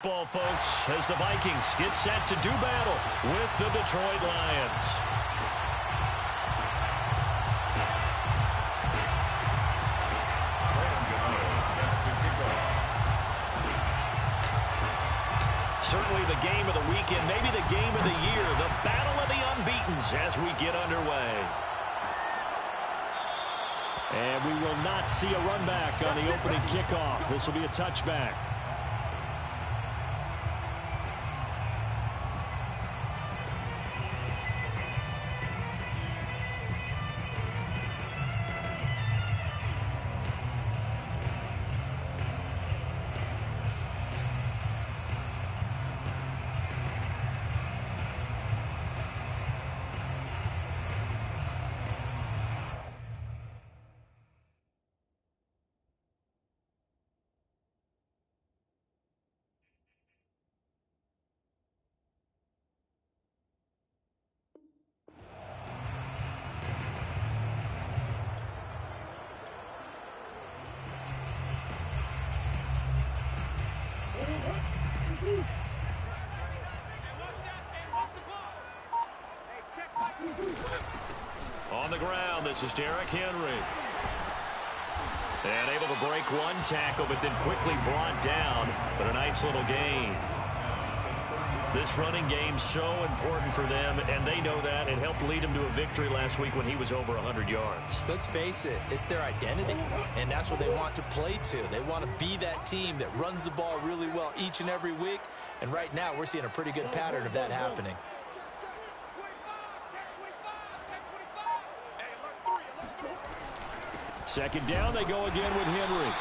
Ball, folks, as the Vikings get set to do battle with the Detroit Lions. Certainly the game of the weekend, maybe the game of the year, the battle of the unbeatens as we get underway. And we will not see a run back on the opening kickoff. This will be a touchback. On the ground, this is Derrick Henry. And able to break one tackle, but then quickly brought down. But a nice little gain. This running game's so important for them, and they know that. It helped lead them to a victory last week when he was over 100 yards. Let's face it, it's their identity, and that's what they want to play to. They want to be that team that runs the ball really well each and every week, and right now we're seeing a pretty good pattern of that happening. Second down, they go again with Henry.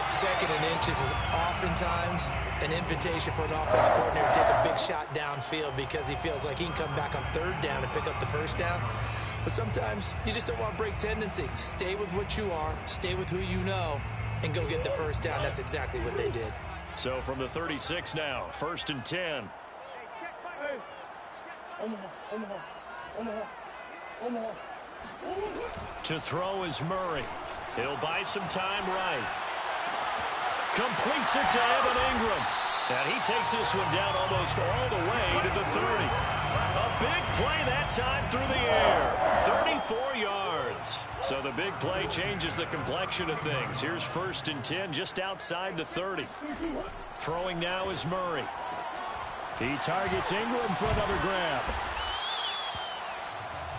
Second and inches is oftentimes an invitation for an offense coordinator to take a big shot downfield because he feels like he can come back on third down and pick up the first down. But sometimes you just don't want to break tendency. Stay with what you are, stay with who you know, and go get the first down. That's exactly what they did. So from the 36 now, 1st and 10. To throw is Murray. He'll buy some time right. Completes it to Evan Ingram. And he takes this one down almost all the way to the 30. A big play that time through the air. 34 yards. So the big play changes the complexion of things. Here's 1st and 10 just outside the 30. Throwing now is Murray. He targets Ingram for another grab.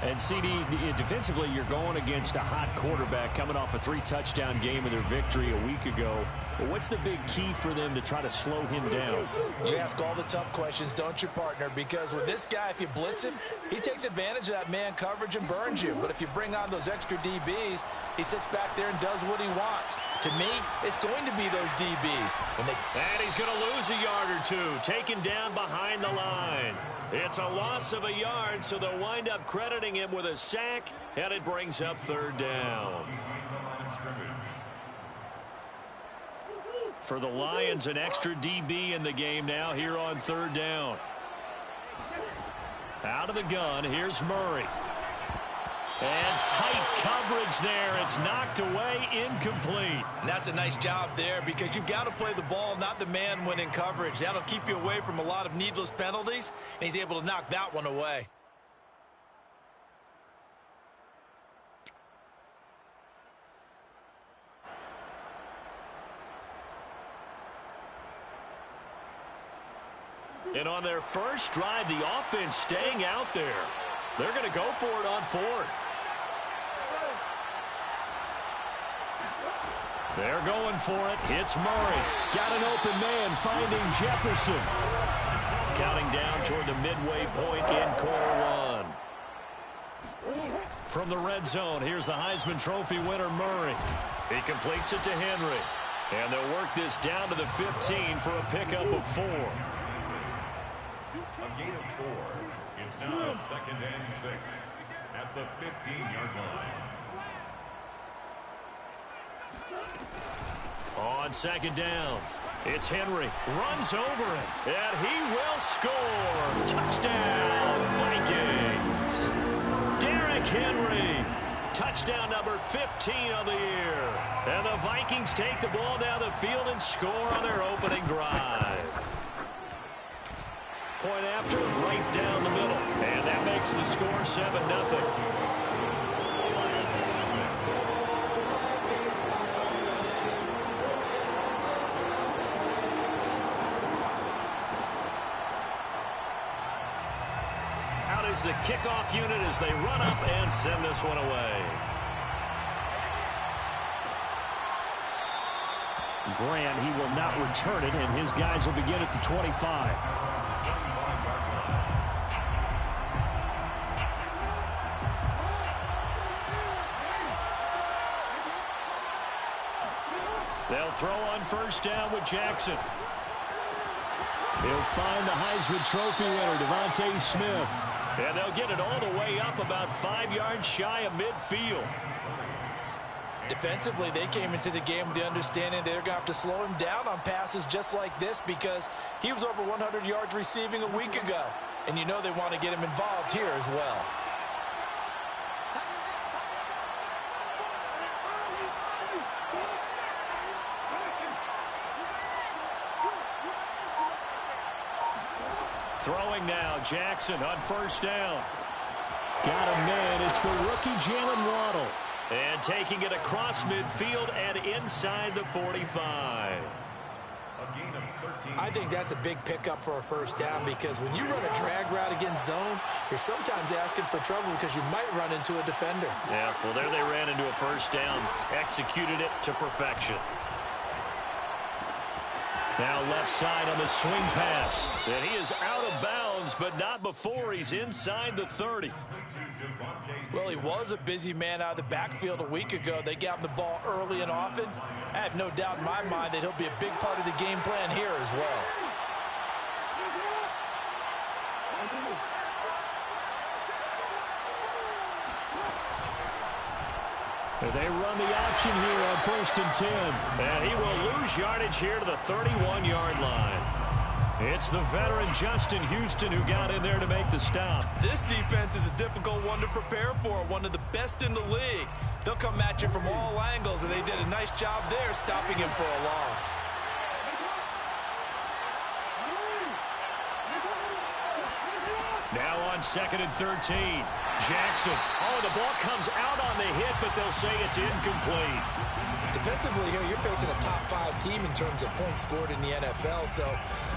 And, CD, defensively, you're going against a hot quarterback coming off a 3-touchdown game of their victory a week ago. But what's the big key for them to try to slow him down? You ask all the tough questions, don't you, partner? Because with this guy, if you blitz him, he takes advantage of that man coverage and burns you. But if you bring on those extra DBs, he sits back there and does what he wants. To me, it's going to be those DBs. And he's going to lose a yard or two, taken down behind the line. It's a loss of a yard, so they'll wind up crediting him with a sack, and it brings up 3rd down. For the Lions, an extra DB in the game now here on 3rd down. Out of the gun, here's Murray. And tight coverage there. It's knocked away, incomplete. And that's a nice job there because you've got to play the ball, not the man when in coverage. That'll keep you away from a lot of needless penalties, and he's able to knock that one away. And on their first drive, the offense staying out there. They're going to go for it on 4th. They're going for it. It's Murray. Got an open man finding Jefferson. Counting down toward the midway point in quarter 1. From the red zone, here's the Heisman Trophy winner, Murray. He completes it to Henry. And they'll work this down to the 15 for a pickup of 4. A gain of 4. It's now 2nd and 6 at the 15-yard line. On 2nd down, it's Henry. Runs over it, and he will score. Touchdown, Vikings. Derrick Henry. Touchdown number 15 of the year. And the Vikings take the ball down the field and score on their opening drive. right down the middle. And that makes the score 7-0. Is the kickoff unit as they run up and send this one away. Grant, he will not return it, and his guys will begin at the 25. They'll throw on first down with Jackson. He'll find the Heisman Trophy winner, Devontae Smith. And they'll get it all the way up about 5 yards shy of midfield. Defensively, they came into the game with the understanding they're going to have to slow him down on passes just like this because he was over 100 yards receiving a week ago. And you know they want to get him involved here as well. Throwing now, Jackson on first down. Got a man. It's the rookie Jalen Waddle. And taking it across midfield and inside the 45. I think that's a big pickup for a first down because when you run a drag route against zone, you're sometimes asking for trouble because you might run into a defender. Yeah, well, there they ran into a first down, executed it to perfection. Now left side on the swing pass. And he is out of bounds, but not before he's inside the 30. Well, he was a busy man out of the backfield a week ago. They got him the ball early and often. I have no doubt in my mind that he'll be a big part of the game plan here as well. They run the option here on 1st and 10. And he will lose yardage here to the 31-yard line. It's the veteran Justin Houston who got in there to make the stop. This defense is a difficult one to prepare for, one of the best in the league. They'll come at you from all angles, and they did a nice job there stopping him for a loss. Now on 2nd and 13. Jackson. Oh, the ball comes out on the hit, but they'll say it's incomplete. Defensively here, you're facing a top-5 team in terms of points scored in the NFL. So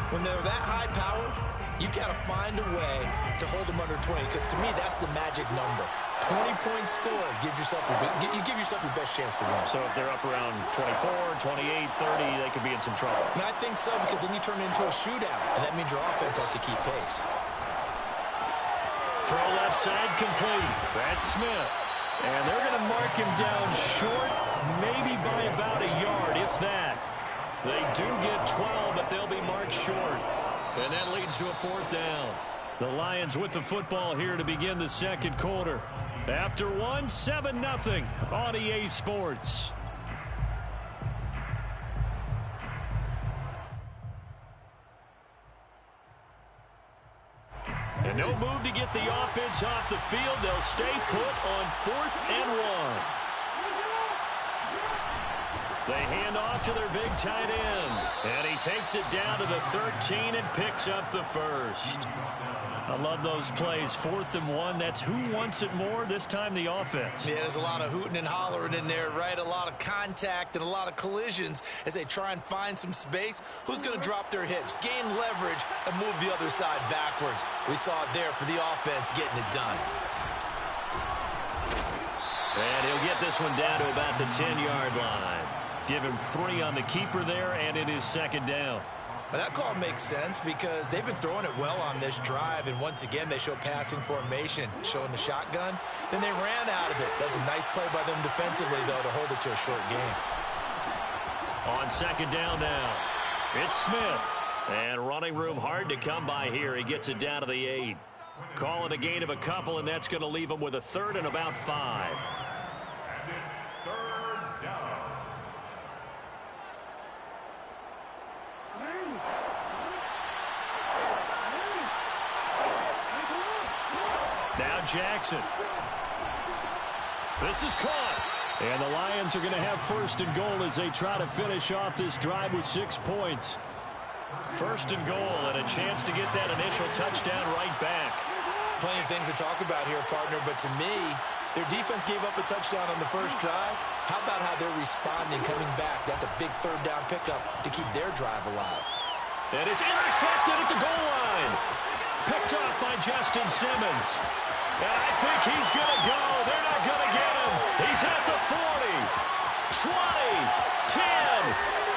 when they're that high-powered, you've got to find a way to hold them under 20. Because to me, that's the magic number. 20-point score gives yourself you give yourself your best chance to win. So if they're up around 24, 28, 30, they could be in some trouble. And I think so because then you turn it into a shootout, and that means your offense has to keep pace. Throw left side complete. That's Smith. And they're going to mark him down short, maybe by about a yard, if that. They do get 12, but they'll be marked short. And that leads to a 4th down. The Lions with the football here to begin the 2nd quarter. After 1, 7-0 on EA Sports. And no move to get the offense off the field. They'll stay put on 4th and 1. They hand off to their big tight end. And he takes it down to the 13 and picks up the first. I love those plays. 4th and 1. That's who wants it more, this time the offense. Yeah, there's a lot of hooting and hollering in there, right? A lot of contact and a lot of collisions as they try and find some space. Who's going to drop their hips, gain leverage, and move the other side backwards? We saw it there for the offense getting it done. And he'll get this one down to about the 10-yard line. Give him 3 on the keeper there, and it is 2nd down. But that call makes sense because they've been throwing it well on this drive, and once again they show passing formation, showing the shotgun. Then they ran out of it. That was a nice play by them defensively, though, to hold it to a short game. On 2nd down now, it's Smith. And running room hard to come by here. He gets it down to the 8. Call it a gain of a couple, and that's going to leave him with a 3rd and about 5. And it's 3rd down. Now Jackson. This is caught. And the Lions are going to have 1st and goal as they try to finish off this drive with 6 points. First and goal, and a chance to get that initial touchdown right back. Plenty of things to talk about here, partner, but to me, their defense gave up a touchdown on the first drive. How about how they're responding, coming back? That's a big third down pickup to keep their drive alive. And it's intercepted at the goal line. Picked off by Justin Simmons. And I think he's going to go. They're not going to get him. He's at the 40, 20, 10.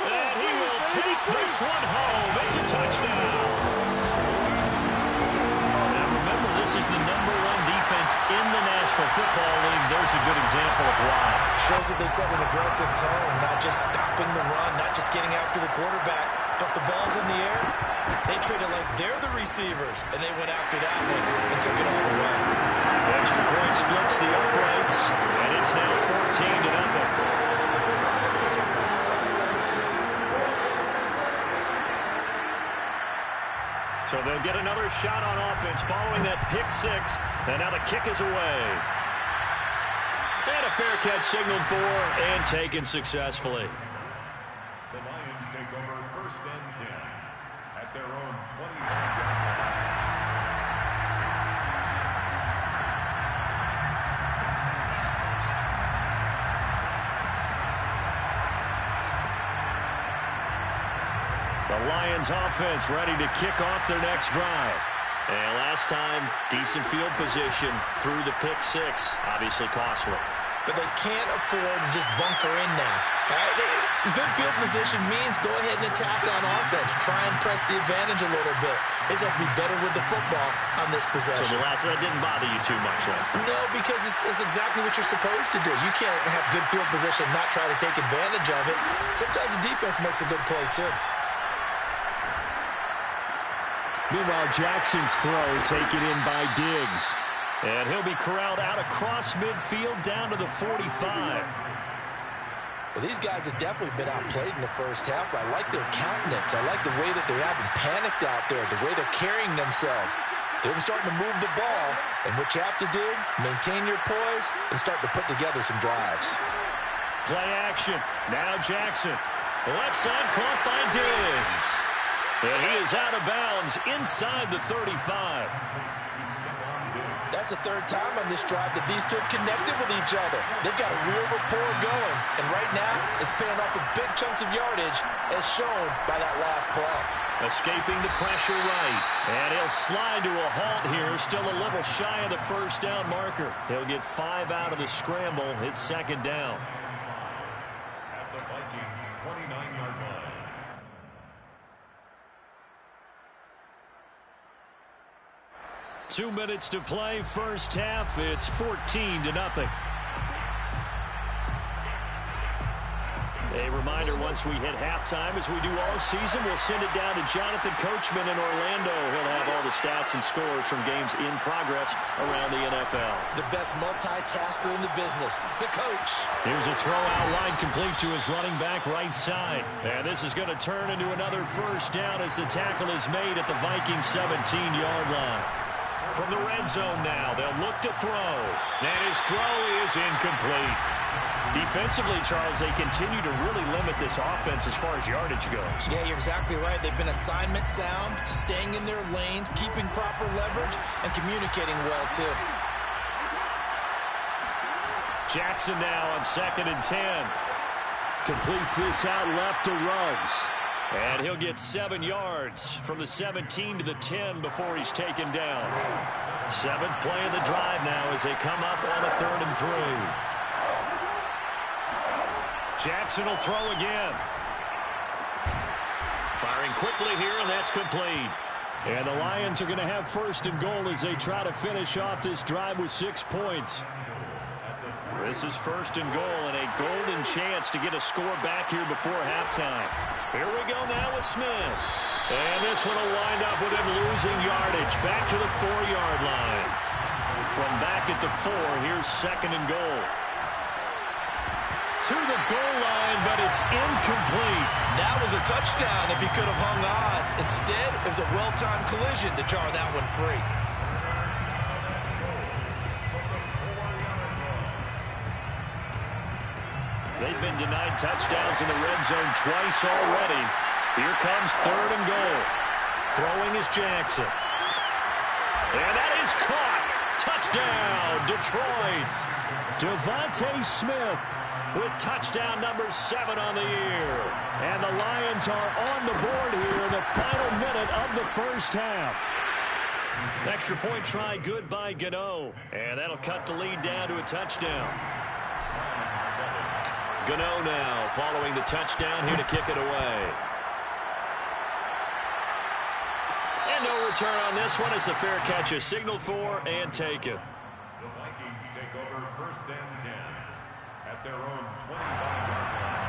And he will take this one home. It's a touchdown. Now remember, this is the #1 defense in the National Football League. There's a good example of why. Shows that they set an aggressive tone, not just stopping the run, not just getting after the quarterback, but the ball's in the air. They treat it like they're the receivers, and they went after that one and took it all the way. Extra point splits the uprights, and it's now 14-0. So they'll get another shot on offense following that pick six, and now the kick is away. And a fair catch signaled for and taken successfully. The Lions take over 1st and 10 at their own 25-yard line. The Lions offense ready to kick off their next drive. And last time, decent field position through the pick six. Obviously costly. But they can't afford to just bunker in now. Right? Good field position means go ahead and attack on offense. Try and press the advantage a little bit. They just have to be better with the football on this possession. So the last one didn't bother you too much last time? No, because it's exactly what you're supposed to do. You can't have good field position, not try to take advantage of it. Sometimes the defense makes a good play, too. Meanwhile, Jackson's throw taken in by Diggs. And he'll be corralled out across midfield down to the 45. Well, these guys have definitely been outplayed in the first half. I like their countenance. I like the way that they haven't panicked out there, the way they're carrying themselves. They're starting to move the ball, and what you have to do, maintain your poise and start to put together some drives. Play action. Now Jackson. Left side caught by Diggs. And he is out of bounds inside the 35. That's the third time on this drive that these two have connected with each other. They've got a real rapport going. And right now, it's paying off with big chunks of yardage as shown by that last play. Escaping the pressure right. And he'll slide to a halt here. Still a little shy of the first down marker. He'll get 5 out of the scramble. It's second down. At the Vikings' 29-yard line. 2 minutes to play, first half. It's 14-0. A reminder, once we hit halftime, as we do all season, we'll send it down to Jonathan Coachman in Orlando. He'll have all the stats and scores from games in progress around the NFL. The best multitasker in the business, the coach. Here's a throw out line complete to his running back right side. And this is going to turn into another first down as the tackle is made at the Vikings 17-yard line. From the red zone now, they'll look to throw. And his throw is incomplete. Defensively, Charles, they continue to really limit this offense as far as yardage goes. Yeah, you're exactly right. They've been assignment sound, staying in their lanes, keeping proper leverage, and communicating well, too. Jackson now on 2nd and 10. Completes this out left to Ruggs. And he'll get 7 yards from the 17 to the 10 before he's taken down. 7th play of the drive now as they come up on a 3rd and 3. Jackson will throw again. Firing quickly here, and that's complete. And the Lions are going to have 1st and goal as they try to finish off this drive with 6 points. This is 1st and goal and a golden chance to get a score back here before halftime. Here we go now with Smith. And this one will wind up with him losing yardage back to the 4-yard line. From back at the 4, here's 2nd and goal. To the goal line, but it's incomplete. That was a touchdown if he could have hung on. Instead, it was a well-timed collision to jar that one free. They've been denied touchdowns in the red zone twice already. Here comes 3rd and goal. Throwing is Jackson. And that is caught. Touchdown, Detroit. Devontae Smith with touchdown number 7 on the year. And the Lions are on the board here in the final minute of the first half. Extra point try good by Gano. And that'll cut the lead down to a touchdown. Gano now following the touchdown here to kick it away. And no return on this one as the fair catch is signaled for and taken. The Vikings take over 1st and 10 at their own 25-yard line.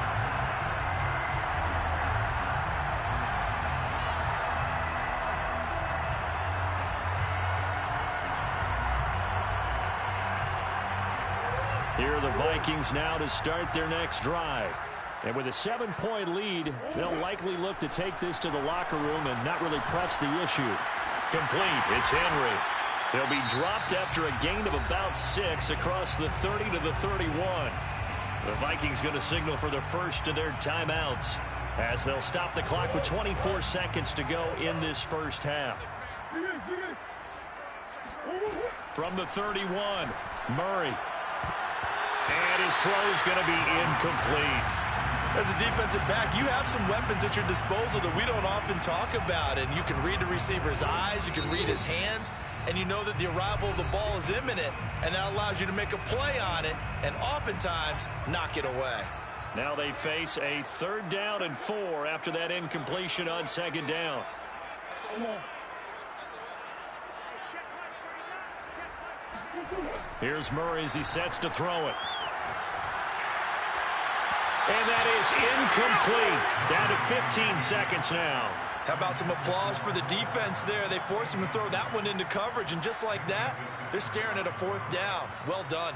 Here are the Vikings now to start their next drive. And with a 7-point lead, they'll likely look to take this to the locker room and not really press the issue. Complete. It's Henry. They'll be dropped after a gain of about 6 across the 30 to the 31. The Vikings going to signal for the first of their timeouts as they'll stop the clock with 24 seconds to go in this first half. From the 31, Murray. And his throw is going to be incomplete. As a defensive back, you have some weapons at your disposal that we don't often talk about. And you can read the receiver's eyes, you can read his hands, and you know that the arrival of the ball is imminent. And that allows you to make a play on it and oftentimes knock it away. Now they face a 3rd down and 4 after that incompletion on 2nd down. Here's Murray as he sets to throw it. And that is incomplete. Down to 15 seconds now. How about some applause for the defense there? They forced him to throw that one into coverage, and just like that, they're staring at a 4th down. Well done.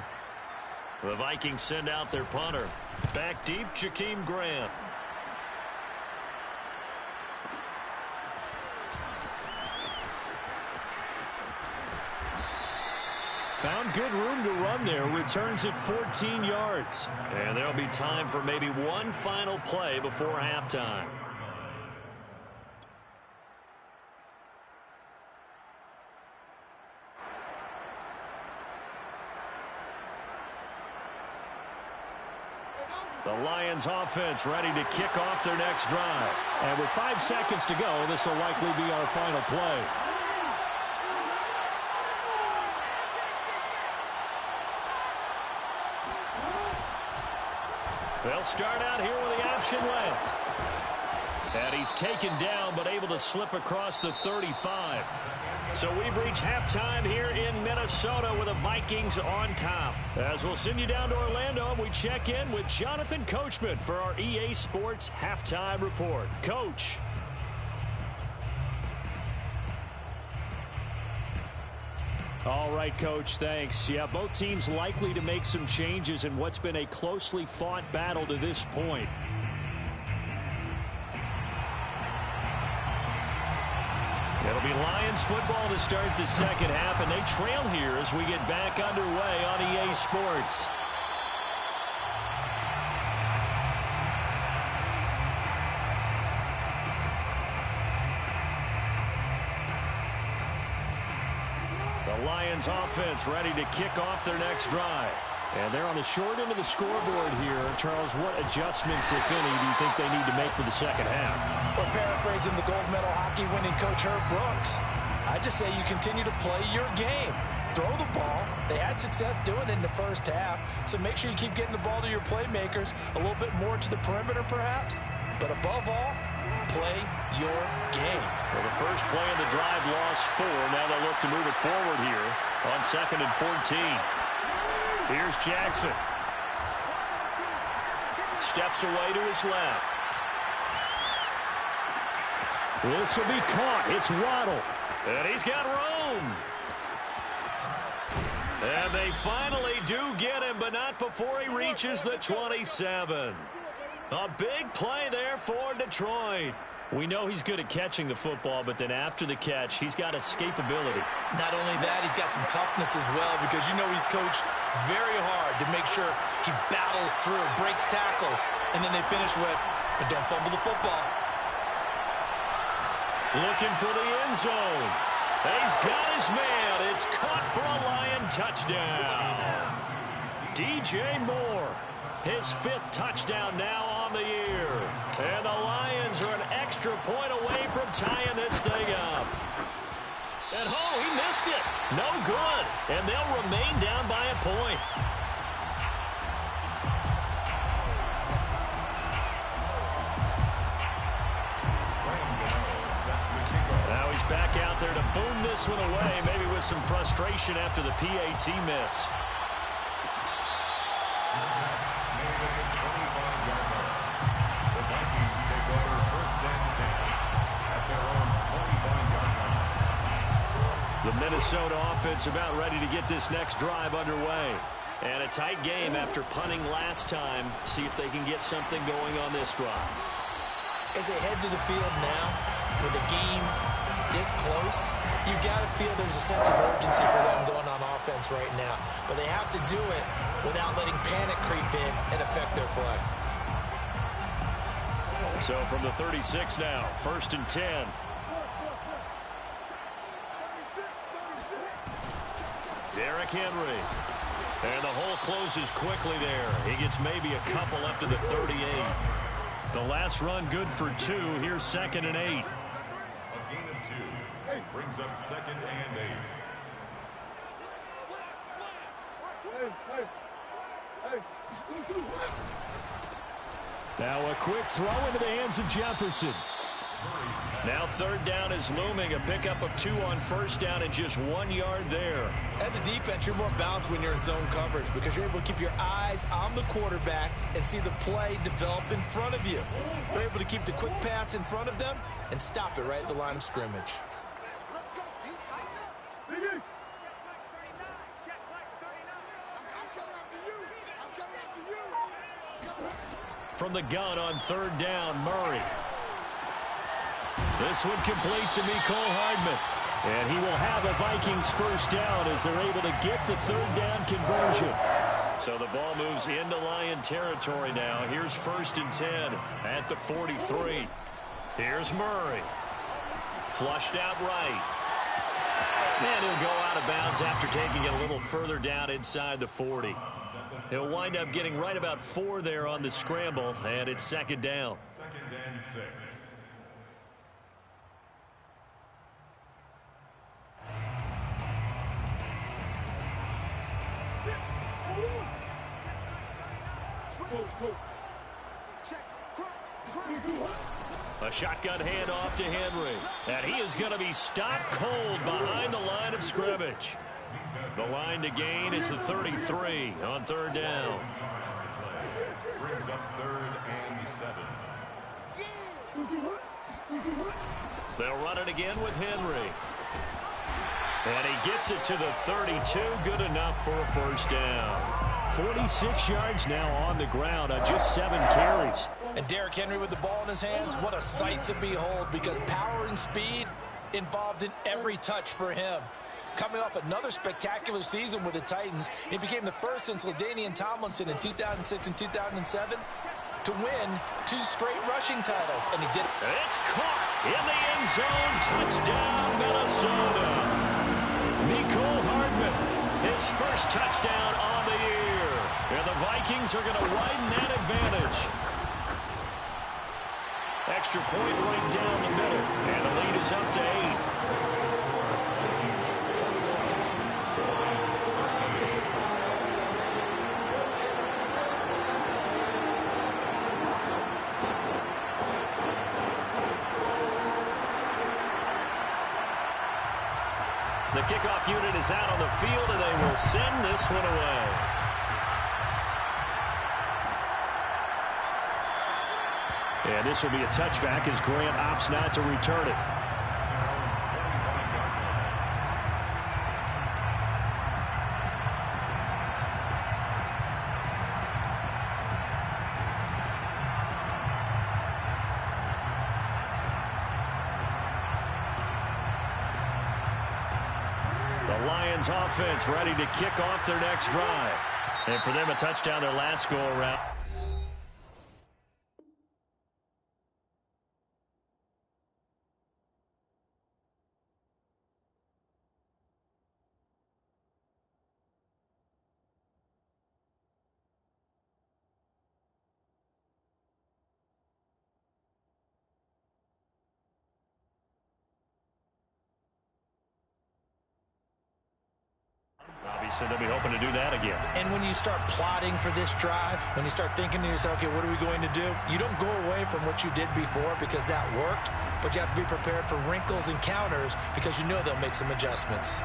The Vikings send out their punter. Back deep, Jakeem Graham. Found good room to run there. Returns at 14 yards. And there'll be time for maybe one final play before halftime. The Lions offense ready to kick off their next drive. And with 5 seconds to go, this will likely be our final play. They'll start out here with the option left. And he's taken down but able to slip across the 35. So we've reached halftime here in Minnesota with the Vikings on top. As we'll send you down to Orlando, we check in with Jonathan Coachman for our EA Sports Halftime Report. Coach. All right, Coach, thanks. Yeah, both teams likely to make some changes in what's been a closely fought battle to this point. It'll be Lions football to start the second half, and they trail here as we get back underway on EA Sports. The Lions offense ready to kick off their next drive. And they're on the short end of the scoreboard here. Charles, what adjustments, if any, do you think they need to make for the second half? Well, paraphrasing the gold medal hockey winning coach Herb Brooks, I just say you continue to play your game. Throw the ball. They had success doing it in the first half, so make sure you keep getting the ball to your playmakers, a little bit more to the perimeter perhaps, but above all, play your game. Well, the first play of the drive lost 4. Now they'll look to move it forward here on 2nd and 14. Here's Jackson. Steps away to his left. This will be caught. It's Waddle. And he's got room. And they finally do get him, but not before he reaches the 27. A big play there for Detroit. We know he's good at catching the football, but then after the catch, he's got escapability. Not only that, he's got some toughness as well, because you know he's coached very hard to make sure he battles through, breaks tackles, and then they finish with, but don't fumble the football. Looking for the end zone. He's got his man. It's caught for a Lion touchdown. DJ Moore, his 5th touchdown now on the year. And the Lions are an extra point away from tying this thing up. And he missed it. No good. And they'll remain down by a point. Now he's back out there to boom this one away, maybe with some frustration after the PAT miss. The Vikings take over 1st and 10 at their own 25-yard line. The Minnesota offense about ready to get this next drive underway. And a tight game after punting last time. See if they can get something going on this drive. As they head to the field now, with the game this close, you've got to feel there's a sense of urgency for them going on offense right now. But they have to do it without letting panic creep in and affect their play. So from the 36 now, 1st and 10. Derrick Henry. And the hole closes quickly there. He gets maybe a couple up to the 38. The last run good for 2. Here's 2nd and 8. A gain of 2 brings up 2nd and 8. Now a quick throw into the hands of Jefferson. Now 3rd down is looming. A pickup of 2 on 1st down and just 1 yard there. As a defense, you're more balanced when you're in zone coverage because you're able to keep your eyes on the quarterback and see the play develop in front of you. They're able to keep the quick pass in front of them and stop it right at the line of scrimmage. From the gun on 3rd down, Murray. This one complete to Mecole Hardman. And he will have a Vikings 1st down as they're able to get the 3rd down conversion. So the ball moves into Lion territory now. Here's 1st and 10 at the 43. Here's Murray. Flushed out right. And he'll go out of bounds after taking it a little further down inside the 40. He'll wind up getting right about 4 there on the scramble, and it's 2nd down. 2nd and 6. A shotgun handoff to Henry. And he is going to be stopped cold behind the line of scrimmage. The line to gain is the 33 on 3rd down. Brings up 3rd and 7. They'll run it again with Henry. And he gets it to the 32. Good enough for a 1st down. 46 yards now on the ground on just 7 carries. And Derrick Henry with the ball in his hands, what a sight to behold because power and speed involved in every touch for him. Coming off another spectacular season with the Titans, he became the first since LaDainian Tomlinson in 2006 and 2007 to win 2 straight rushing titles, and he did it. It's caught in the end zone. Touchdown, Minnesota. Mecole Hardman, his 1st touchdown on the year. And the Vikings are going to widen that advantage. Extra point right down the middle, and the lead is up to 8. The kickoff unit is out on the field, and they will send this one away. And this will be a touchback as Grant opts not to return it. The Lions offense ready to kick off their next drive. And for them, a touchdown their last go-around. twice, and they'll be hoping to do that again. And when you start plotting for this drive, when you start thinking to yourself, okay, what are we going to do? You don't go away from what you did before because that worked, but you have to be prepared for wrinkles and counters because you know they'll make some adjustments.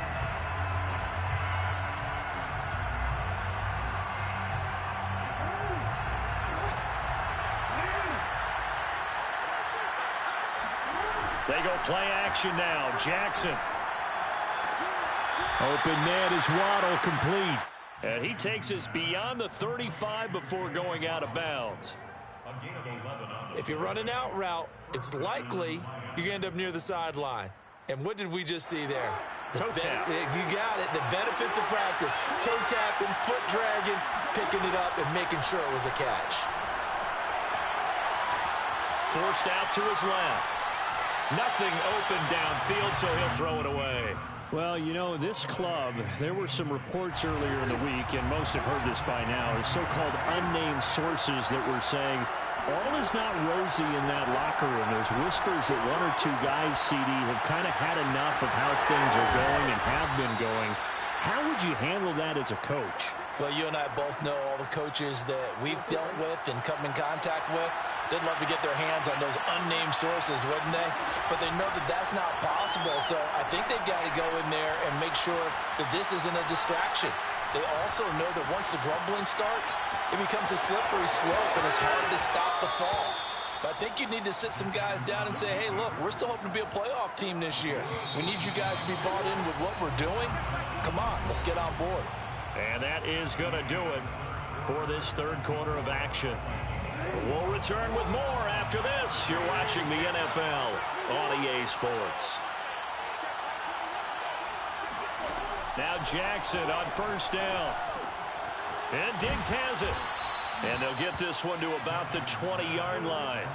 They go play action now. Jackson. Open man is Waddle, complete. And he takes us beyond the 35 before going out of bounds. If you're running out route, it's likely you're going to end up near the sideline. And what did we just see there? Toe tap. You got it. The benefits of practice. Toe tapping, foot dragging, picking it up, and making sure it was a catch. Forced out to his left. Nothing open downfield, so he'll throw it away. Well, you know, this club, there were some reports earlier in the week, and most have heard this by now, is so-called unnamed sources that were saying all is not rosy in that locker room. There's whispers that one or two guys, CD, have kind of had enough of how things are going and have been going. How would you handle that as a coach? Well, you and I both know all the coaches that we've dealt with and come in contact with. They'd love to get their hands on those unnamed sources, wouldn't they? But they know that that's not possible, so I think they've got to go in there and make sure that this isn't a distraction. They also know that once the grumbling starts, it becomes a slippery slope, and it's hard to stop the fall. But I think you need to sit some guys down and say, hey, look, we're still hoping to be a playoff team this year. We need you guys to be bought in with what we're doing. Come on, let's get on board. And that is going to do it for this third quarter of action. We'll return with more after this. You're watching the NFL on EA Sports. Now Jackson on first down. And Diggs has it. And they'll get this one to about the 20-yard line.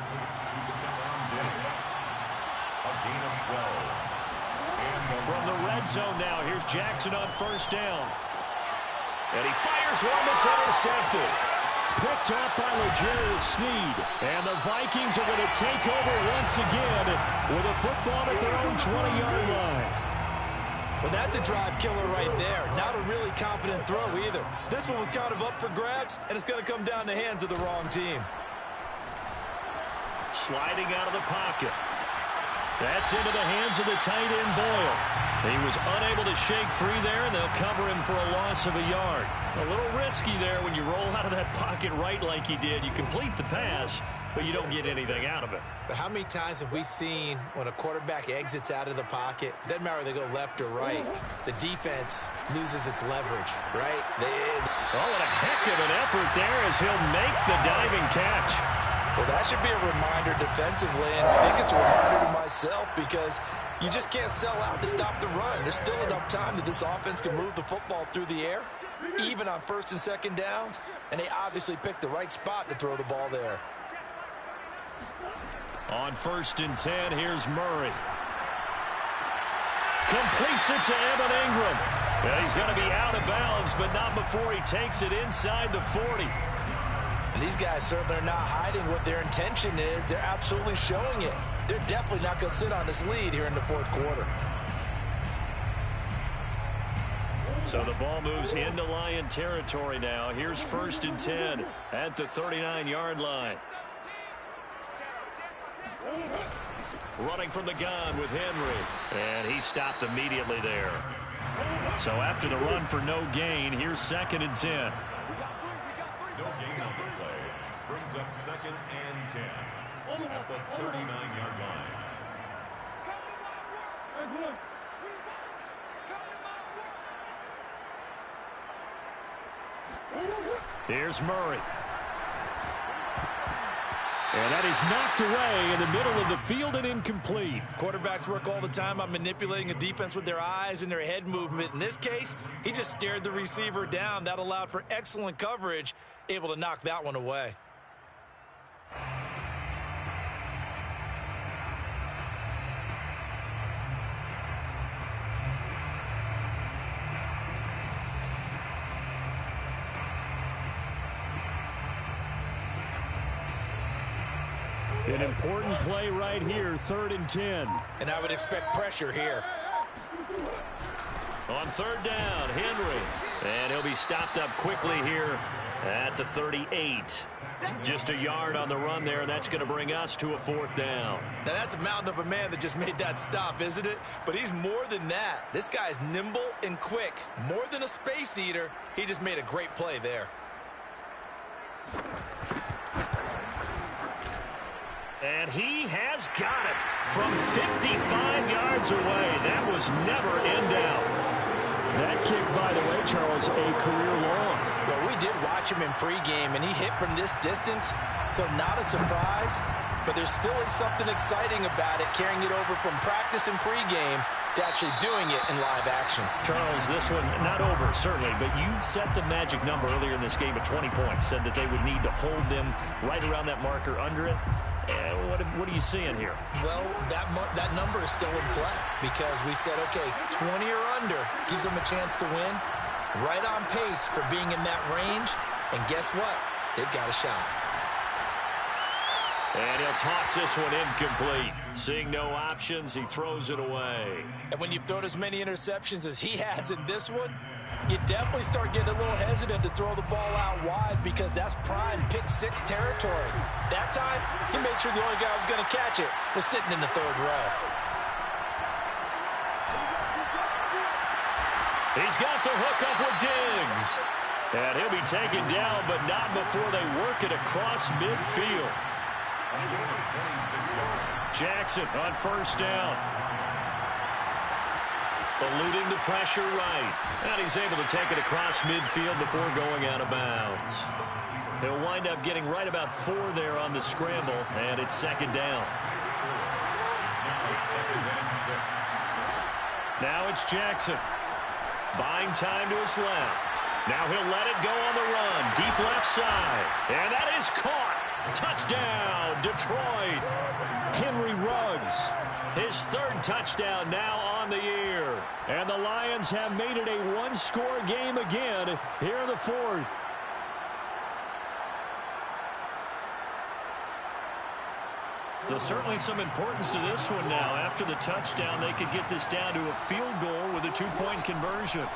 A gain of 12. From the red zone now, here's Jackson on first down. And he fires one that's intercepted. Picked up by L'Jarius Sneed. And the Vikings are going to take over once again with a football at their own 20-yard line. Well, that's a drive killer right there. Not a really confident throw either. This one was kind of up for grabs, and it's going to come down the hands of the wrong team. Sliding out of the pocket. That's into the hands of the tight end, Boyle. He was unable to shake free there, and they'll cover him for a loss of a yard. A little risky there when you roll out of that pocket right like he did. You complete the pass, but you don't get anything out of it. But how many times have we seen when a quarterback exits out of the pocket, doesn't matter whether they go left or right, the defense loses its leverage, right? Oh, what a heck of an effort there as he'll make the diving catch. Well, that should be a reminder defensively, and I think it's a reminder to myself because you just can't sell out to stop the run. There's still enough time that this offense can move the football through the air, even on first and second downs, and they obviously picked the right spot to throw the ball there. On first and 10, here's Murray. Completes it to Evan Ingram. And he's going to be out of bounds, but not before he takes it inside the 40. And these guys certainly are not hiding what their intention is. They're absolutely showing it. They're definitely not going to sit on this lead here in the fourth quarter. So the ball moves into Lion territory now. Here's first and 10 at the 39-yard line. Running from the gun with Henry. And he stopped immediately there. So after the run for no gain, here's second and 10. No gain on the play. Brings up second and 10 at the 39-yard line. Here's Murray. And that is knocked away in the middle of the field and incomplete. Quarterbacks work all the time on manipulating a defense with their eyes and their head movement. In this case, he just stared the receiver down. That allowed for excellent coverage, able to knock that one away. An important play right here, third and 10. And I would expect pressure here. On third down, Henry. And he'll be stopped up quickly here at the 38. Just a yard on the run there, and that's going to bring us to a 4th down. Now, that's a mountain of a man that just made that stop, isn't it? But he's more than that. This guy's nimble and quick. More than a space eater, he just made a great play there. And he has got it from 55 yards away. That was never in doubt. That kick, by the way, Charles, a career long. Well, we did watch him in pregame, and he hit from this distance, so not a surprise. But there still is something exciting about it, carrying it over from practice and pregame to actually doing it in live action. Charles, this one not over, certainly, but you set the magic number earlier in this game at 20 points, said that they would need to hold them right around that marker under it. What are you seeing here? Well, that number is still in play because we said, okay, 20 or under gives them a chance to win. Right on pace for being in that range. And guess what? They've got a shot. And he'll toss this one incomplete. Seeing no options, he throws it away. And when you've thrown as many interceptions as he has in this one, you definitely start getting a little hesitant to throw the ball out wide because that's prime pick-6 territory. That time, he made sure the only guy who was going to catch it was sitting in the 3rd row. He's got the hook up with Diggs. And he'll be taken down, but not before they work it across midfield. Jackson on 1st down. Eluding the pressure right. And he's able to take it across midfield before going out of bounds. He'll wind up getting right about 4 there on the scramble, and it's 2nd down. Now it's Jackson. Buying time to his left. Now he'll let it go on the run. Deep left side. And that is caught. Touchdown, Detroit. Henry Ruggs. His 3rd touchdown now on the year. And the Lions have made it a one-score game again here in the 4th. So certainly some importance to this one now. After the touchdown, they could get this down to a field goal with a 2-point conversion.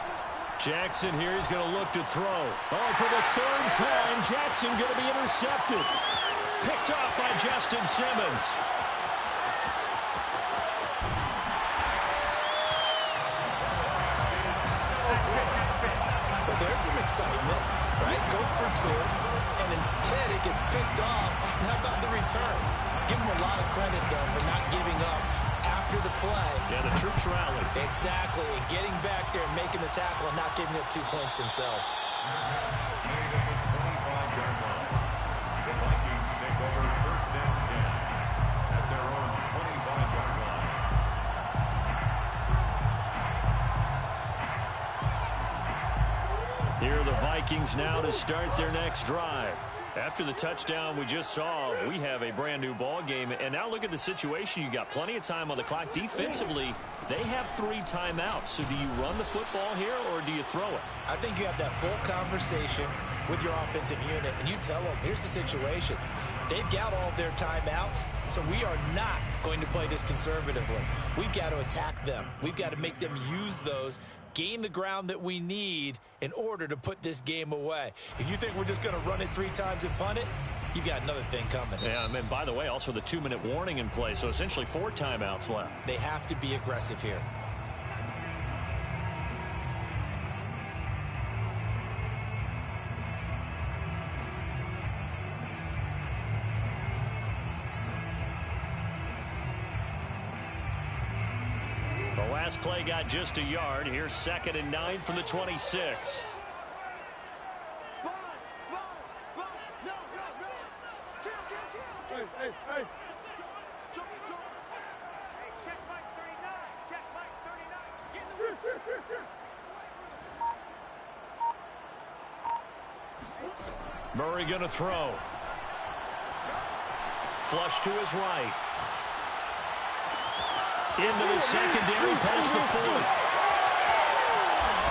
Jackson here is going to look to throw. Oh, for the 3rd time, Jackson going to be intercepted. Picked off by Justin Simmons. Well, there's some excitement, right? Go for 2, and instead it gets picked off. And how about the return? Give them a lot of credit, though, for not giving up after the play. Yeah, the troops rallied. Exactly, and getting back there and making the tackle and not giving up 2 points themselves. Made at the 25-yard line. The Vikings take over 1st and 10 at their own 25-yard line. Here are the Vikings now to start their next drive. After the touchdown we just saw, we have a brand-new ball game. And now look at the situation. You got plenty of time on the clock. Defensively, they have 3 timeouts. So do you run the football here or do you throw it? I think you have that full conversation with your offensive unit, and you tell them, here's the situation. They've got all of their timeouts, so we are not going to play this conservatively. We've got to attack them. We've got to make them use those, gain the ground that we need in order to put this game away. If you think we're just going to run it 3 times and punt it, you've got another thing coming. Yeah, and by the way, also the 2-minute warning in play, so essentially 4 timeouts left. They have to be aggressive here. The last play got just a yard. Here's 2nd and 9 from the 26. Murray going to throw. Flush to his right. Into the secondary, past the 40.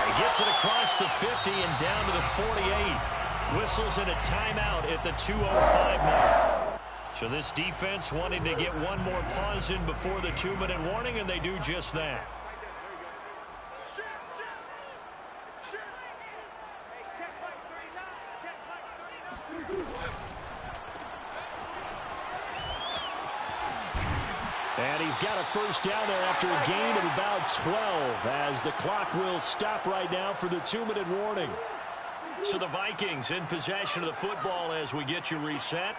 He gets it across the 50 and down to the 48. Whistles in a timeout at the 2:05 mark. So this defense wanting to get one more pause in before the 2-minute warning, and they do just that. And he's got a first down there after a gain of about 12 as the clock will stop right now for the 2-minute warning. So the Vikings in possession of the football as we get you reset.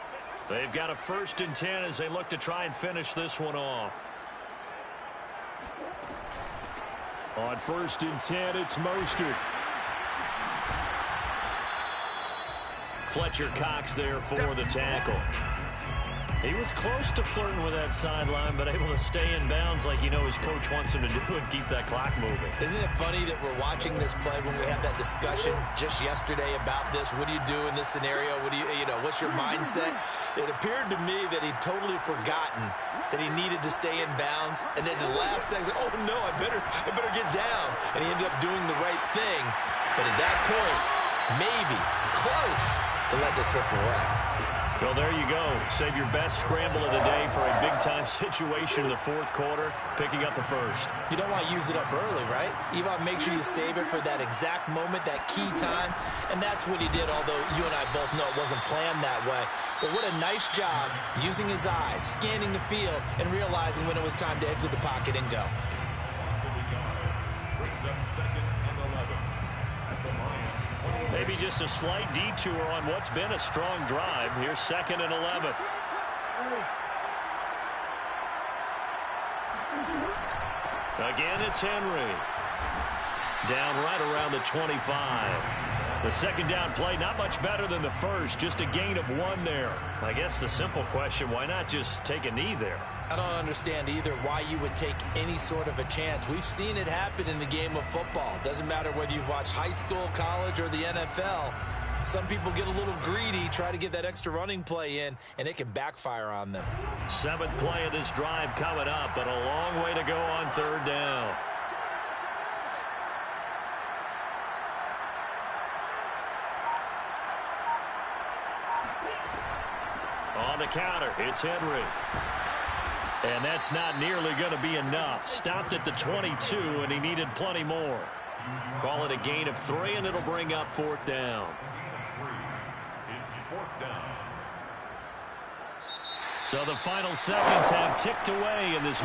They've got a 1st and 10 as they look to try and finish this one off. On 1st and 10, it's Mostert. Fletcher Cox there for the tackle. He was close to flirting with that sideline, but able to stay in bounds like his coach wants him to do and keep that clock moving. Isn't it funny that we're watching this play when we had that discussion just yesterday about this? What do you do in this scenario? What do what's your mindset? It appeared to me that he'd totally forgotten that he needed to stay in bounds, and then the last second, oh no, I better get down. And he ended up doing the right thing. But at that point, maybe close to let this slip away. Well, there you go. Save your best scramble of the day for a big-time situation in the 4th quarter, picking up the 1st. You don't want to use it up early, right? You want to make sure you save it for that exact moment, that key time, and that's what he did, although you and I both know it wasn't planned that way. But what a nice job using his eyes, scanning the field, and realizing when it was time to exit the pocket and go. Brings up 2nd and 11. Maybe just a slight detour on what's been a strong drive. Here's 2nd and 11. Again, it's Henry. Down right around the 25. The 2nd down play, not much better than the first. Just a gain of 1 there. I guess the simple question, why not just take a knee there? I don't understand either why you would take any sort of a chance. We've seen it happen in the game of football. Doesn't matter whether you've watched high school, college, or the NFL. Some people get a little greedy, try to get that extra running play in, and it can backfire on them. 7th play of this drive coming up, but a long way to go on 3rd down. On the counter, it's Henry. And that's not nearly going to be enough. Stopped at the 22, and he needed plenty more. Call it a gain of 3, and it'll bring up 4th down. It's 4th down. So the final seconds have ticked away in this